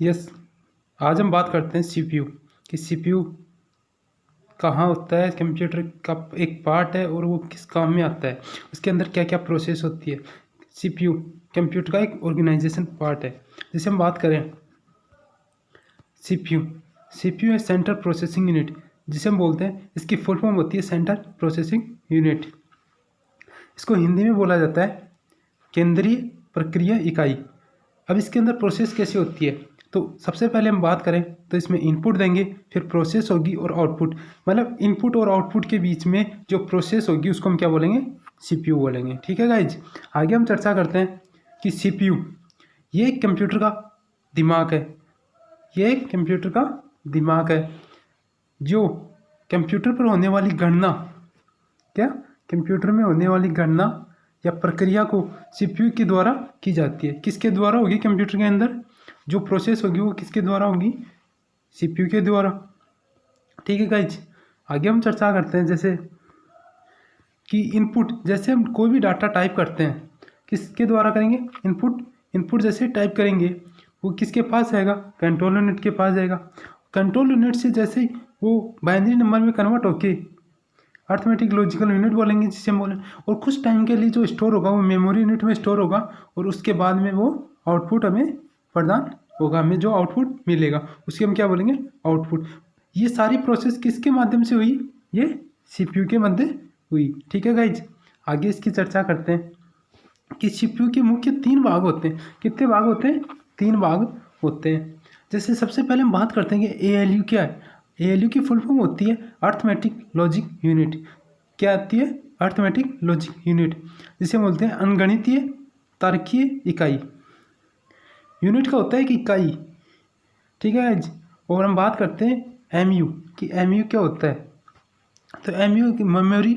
Yes, आज हम बात करते हैं सीपीयू कि सीपीयू कहाँ होता है, कंप्यूटर का एक पार्ट है और वो किस काम में आता है, उसके अंदर क्या क्या प्रोसेस होती है। सीपीयू कंप्यूटर का एक ऑर्गेनाइजेशन पार्ट है। जैसे हम बात करें सीपीयू, सीपीयू है सेंट्रल प्रोसेसिंग यूनिट, जिसे हम बोलते हैं, इसकी फुल फॉर्म होती है सेंट्रल प्रोसेसिंग यूनिट। इसको हिंदी में बोला जाता है केंद्रीय प्रक्रिया इकाई। अब इसके अंदर प्रोसेस कैसे होती है, तो सबसे पहले हम बात करें तो इसमें इनपुट देंगे, फिर प्रोसेस होगी और आउटपुट, मतलब इनपुट और आउटपुट के बीच में जो प्रोसेस होगी उसको हम क्या बोलेंगे, सीपीयू बोलेंगे। ठीक है गाइज, आगे हम चर्चा करते हैं कि सीपीयू ये एक कंप्यूटर का दिमाग है, ये एक कंप्यूटर का दिमाग है जो कंप्यूटर पर होने वाली गणना, क्या कंप्यूटर में होने वाली गणना या प्रक्रिया को सीपीयू के द्वारा की जाती है। किसके द्वारा होगी, कंप्यूटर के अंदर जो प्रोसेस होगी वो किसके द्वारा होगी, सीपीयू के द्वारा। ठीक है गाइज, आगे हम चर्चा करते हैं जैसे कि इनपुट, जैसे हम कोई भी डाटा टाइप करते हैं किसके द्वारा करेंगे, इनपुट जैसे टाइप करेंगे वो किसके पास आएगा, कंट्रोल यूनिट के पास जाएगा। कंट्रोल यूनिट से जैसे वो बाइनरी नंबर में कन्वर्ट होके अर्थमेटिक लॉजिकल यूनिट बोलेंगे जिसे हम बोलें, और कुछ टाइम के लिए जो स्टोर होगा वो मेमोरी यूनिट में स्टोर होगा और उसके बाद में वो आउटपुट हमें प्रदान होगा, हमें जो आउटपुट मिलेगा उसके हम क्या बोलेंगे, आउटपुट। ये सारी प्रोसेस किसके माध्यम से हुई, ये सीपीयू के माध्यम हुई। ठीक है गाइज, आगे इसकी चर्चा करते हैं कि सीपीयू के मुख्य 3 भाग होते हैं। कितने भाग होते हैं, 3 भाग होते हैं। जैसे सबसे पहले हम बात करते हैं कि एएलयू क्या है। एएलयू की फुल फॉर्म होती है अर्थमेटिक लॉजिक यूनिट। क्या आती है, अर्थमेटिक लॉजिक यूनिट, जिसे बोलते हैं अनगणितीय तार्किक इकाई। यूनिट का होता है कि इकाई। ठीक है गाइज, और हम बात करते हैं एमयू कि एमयू क्या होता है, तो एमयू की मेमोरी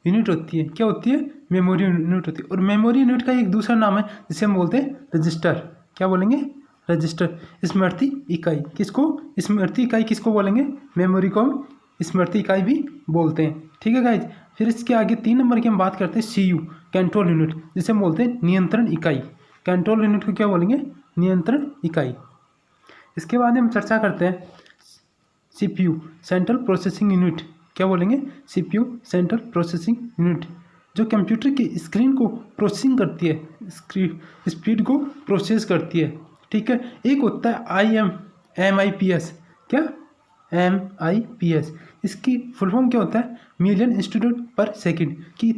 यूनिट होती है। क्या होती है, मेमोरी यूनिट होती है। और मेमोरी यूनिट का एक दूसरा नाम है जिसे हम बोलते हैं रजिस्टर। क्या बोलेंगे, रजिस्टर। स्मृति इकाई, किसको, स्मृति इकाई किसको बोलेंगे, मेमोरी को हम स्मृति इकाई भी बोलते हैं। ठीक है गाइज, फिर इसके आगे 3 नंबर की हम बात करते हैं सीयू, कंट्रोल यूनिट, जिसे हम बोलते हैं नियंत्रण इकाई। कंट्रोल यूनिट को क्या बोलेंगे, नियंत्रण इकाई। इसके बाद हम चर्चा करते हैं सीपीयू, सेंट्रल प्रोसेसिंग यूनिट। क्या बोलेंगे, सीपीयू सेंट्रल प्रोसेसिंग यूनिट, जो कंप्यूटर की स्क्रीन को प्रोसेसिंग करती है, स्पीड को प्रोसेस करती है। ठीक है, एक होता है MIPS। क्या, MIPS, इसकी फुल फॉर्म क्या होता है, मिलियन इंस्टीट्यूट पर सेकंड, कि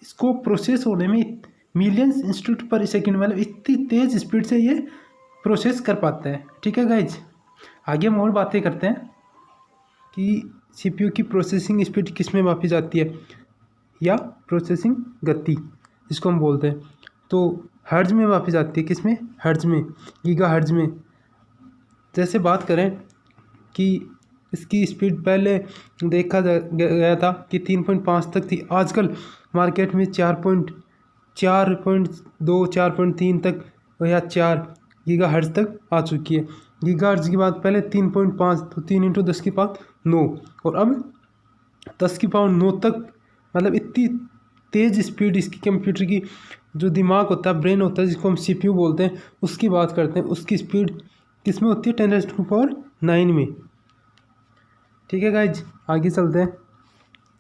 इसको प्रोसेस होने में मिलियन इंस्टीट्यूट पर सेकंड, मतलब इतनी तेज़ स्पीड से ये प्रोसेस कर पाता है। ठीक है गाइज, आगे हम और बातें करते हैं कि सीपीयू की प्रोसेसिंग स्पीड किस में मापी जाती है, या प्रोसेसिंग गति जिसको हम बोलते हैं, तो हर्ट्ज में मापी जाती है। किस में, हर्ट्ज में, गीगा हर्ट्ज में। जैसे बात करें कि इसकी स्पीड पहले देखा गया था कि 3.5 तक थी, आजकल मार्केट में 4.2 4.3 तक या 4 गीगा हर्ट्ज तक आ चुकी है। गीगा हर्ट्ज की बात पहले 3.5, तो 3 × 10⁹ और अब 10⁹ तक, मतलब इतनी तेज़ स्पीड इसकी कंप्यूटर की जो दिमाग होता है, ब्रेन होता है, जिसको हम सीपीयू बोलते हैं, उसकी बात करते हैं। उसकी स्पीड किस में होती है, 10⁹ में। ठीक है गाइज, आगे चलते हैं।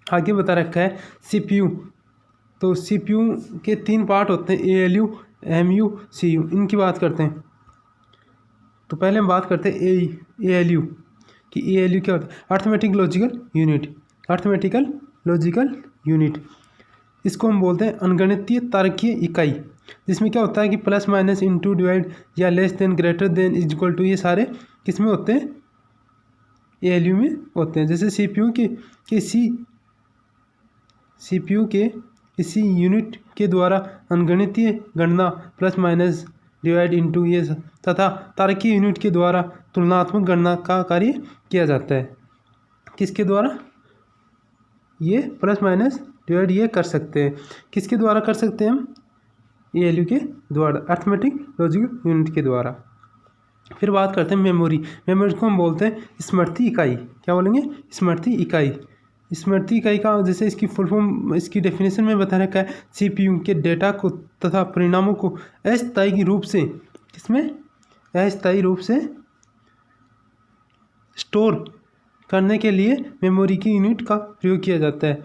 आगे बता रखा है सीपीयू, तो सीपीयू के 3 पार्ट होते हैं, एएलयू, एमयू, सीयू। इनकी बात करते हैं। तो पहले हम बात करते हैं एएलयू कि एएलयू क्या होता है, arithmetic logical unit. Arithmetical logical unit, इसको हम बोलते हैं अनगणितीय तार्किक इकाई, जिसमें क्या होता है कि प्लस माइनस इंटू डिवाइड या less than greater than is equal to, ये सारे किस में होते हैं, एएलयू में होते हैं। जैसे सीपीयू के इसी यूनिट के द्वारा अनगणितीय गणना प्लस माइनस डिवाइड इंटू ये तथा तार्किक यूनिट के द्वारा तुलनात्मक गणना का कार्य किया जाता है। किसके द्वारा, ये प्लस माइनस डिवाइड ये कर सकते हैं, किसके द्वारा कर सकते हैं हम, एएलयू के द्वारा, अर्थमेटिक लॉजिकल यूनिट के द्वारा। फिर बात करते हैं मेमोरी। मेमोरी को हम बोलते हैं स्मृति इकाई। क्या बोलेंगे, स्मृति इकाई, स्मृति इकाई का जैसे इसकी फुल फॉर्म इसकी डेफिनेशन में बता रखा है, सीपीयू के डेटा को तथा परिणामों को अस्थायी रूप से स्टोर करने के लिए मेमोरी की यूनिट का प्रयोग किया जाता है।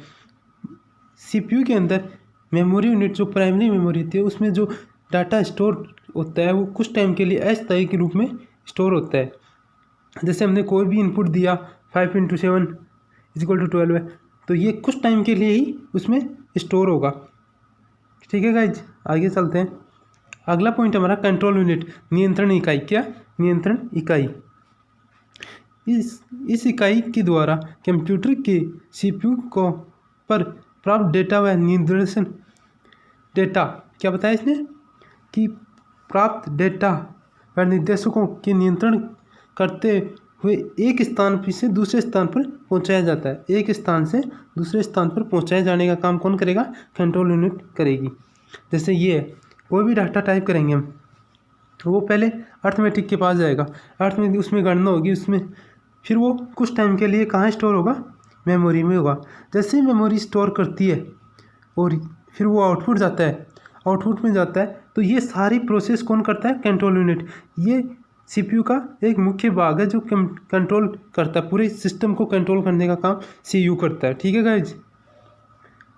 सीपीयू के अंदर मेमोरी यूनिट जो प्राइमरी मेमोरी होती है उसमें जो डाटा स्टोर होता है वो कुछ टाइम के लिए अस्थायी के रूप में स्टोर होता है। जैसे हमने कोई भी इनपुट दिया 5 × 7 = 12 है, तो ये कुछ टाइम के लिए ही उसमें स्टोर होगा। ठीक है गाइज, आगे चलते हैं। अगला पॉइंट हमारा कंट्रोल यूनिट, नियंत्रण इकाई। क्या? नियंत्रण इकाई। इस इकाई के द्वारा कंप्यूटर के सीपीयू को पर प्राप्त डेटा व निर्देशन डेटा, क्या बताया इसने कि प्राप्त डेटा व निर्देशकों के नियंत्रण करते हुए एक स्थान से दूसरे स्थान पर पहुंचाया जाता है। एक स्थान से दूसरे स्थान पर पहुंचाए जाने का काम कौन करेगा? कंट्रोल यूनिट करेगी। जैसे ये कोई भी डाटा टाइप करेंगे हम, तो वो पहले अर्थमेटिक के पास जाएगा, अर्थमेटिक उसमें गणना होगी, उसमें फिर वो कुछ टाइम के लिए कहाँ स्टोर होगा? मेमोरी में होगा। जैसे ही मेमोरी स्टोर करती है और फिर वो आउटपुट में जाता है, तो ये सारी प्रोसेस कौन करता है? Control unit. ये सीपीयू का एक मुख्य भाग है जो कंट्रोल करता है, पूरे सिस्टम को कंट्रोल करने का काम सीयू करता है। ठीक है गाइज,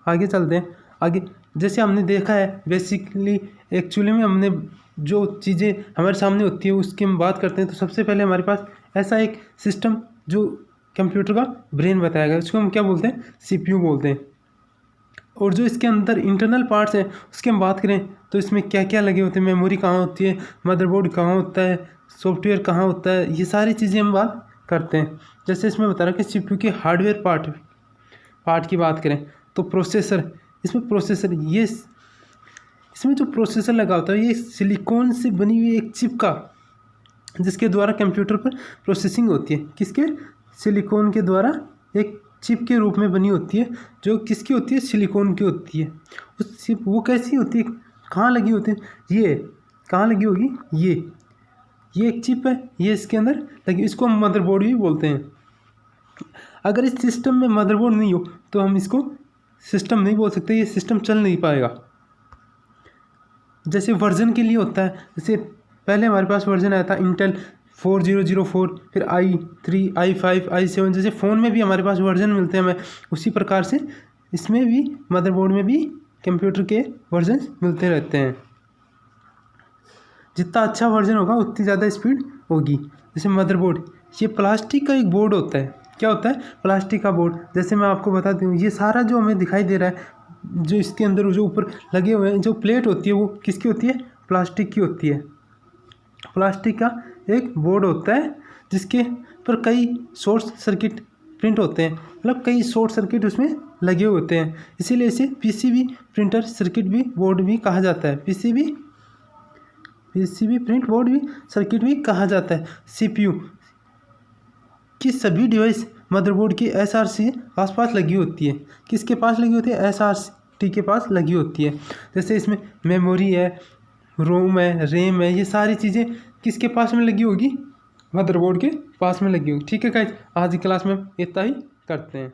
आगे चलते हैं। आगे जैसे हमने देखा है बेसिकली एक्चुअली में हमने जो चीज़ें हमारे सामने होती है उसकी हम बात करते हैं, तो सबसे पहले हमारे पास ऐसा एक सिस्टम जो कंप्यूटर का ब्रेन बताया गया, उसको हम क्या बोलते हैं? सीपीयू बोलते हैं। और जो इसके अंदर इंटरनल पार्ट्स हैं उसकी हम बात करें तो इसमें क्या क्या लगे होते हैं, मेमोरी कहाँ होती है, मदरबोर्ड कहाँ होता है, सॉफ्टवेयर कहाँ होता है, ये सारी चीज़ें हम बात करते हैं। जैसे इसमें बता रहा है कि सीपीयू के हार्डवेयर पार्ट की बात करें तो प्रोसेसर, इसमें जो प्रोसेसर लगा होता है ये सिलिकॉन से बनी हुई एक चिप का, जिसके द्वारा कंप्यूटर पर प्रोसेसिंग होती है। किसके? सिलिकॉन के द्वारा एक चिप के रूप में बनी होती है, जो किसकी होती है? सिलिकॉन की होती है। उस चिप वो कैसी होती है, कहाँ लगी होती है? ये कहाँ लगी होगी? ये एक चिप है, ये इसके अंदर लगी, इसको हम मदरबोर्ड भी बोलते हैं। अगर इस सिस्टम में मदरबोर्ड नहीं हो तो हम इसको सिस्टम नहीं बोल सकते, ये सिस्टम चल नहीं पाएगा। जैसे वर्जन के लिए होता है, जैसे पहले हमारे पास वर्जन आया था इंटेल 4004, फिर i3, i5, i7, जैसे फ़ोन में भी हमारे पास वर्जन मिलते हैं हमें, उसी प्रकार से इसमें भी मदरबोर्ड में भी कंप्यूटर के वर्जन मिलते रहते हैं। जितना अच्छा वर्जन होगा उतनी ज़्यादा स्पीड होगी। जैसे मदरबोर्ड, ये प्लास्टिक का एक बोर्ड होता है। क्या होता है? प्लास्टिक का बोर्ड। जैसे मैं आपको बता दूँ, ये सारा जो हमें दिखाई दे रहा है, जो इसके अंदर जो ऊपर लगे हुए हैं जो प्लेट होती है वो किसकी होती है? प्लास्टिक की होती है। प्लास्टिक का एक बोर्ड होता है जिसके पर कई शॉर्ट सर्किट प्रिंट होते हैं, मतलब कई शॉर्ट सर्किट उसमें लगे होते हैं, इसीलिए इसे पीसीबी प्रिंटर सर्किट भी बोर्ड भी कहा जाता है। पीसीबी प्रिंट बोर्ड भी सर्किट भी कहा जाता है। सीपीयू की सभी डिवाइस मदरबोर्ड की एसआरसी आसपास लगी होती है। किसके पास लगी होती है? एसआरटी के पास लगी होती है। जैसे इसमें मेमोरी है, रोम है, रैम है, ये सारी चीज़ें किसके पास में लगी होगी? मदरबोर्ड के पास में लगी होगी। ठीक है गाइस, आज की क्लास में इतना ही करते हैं।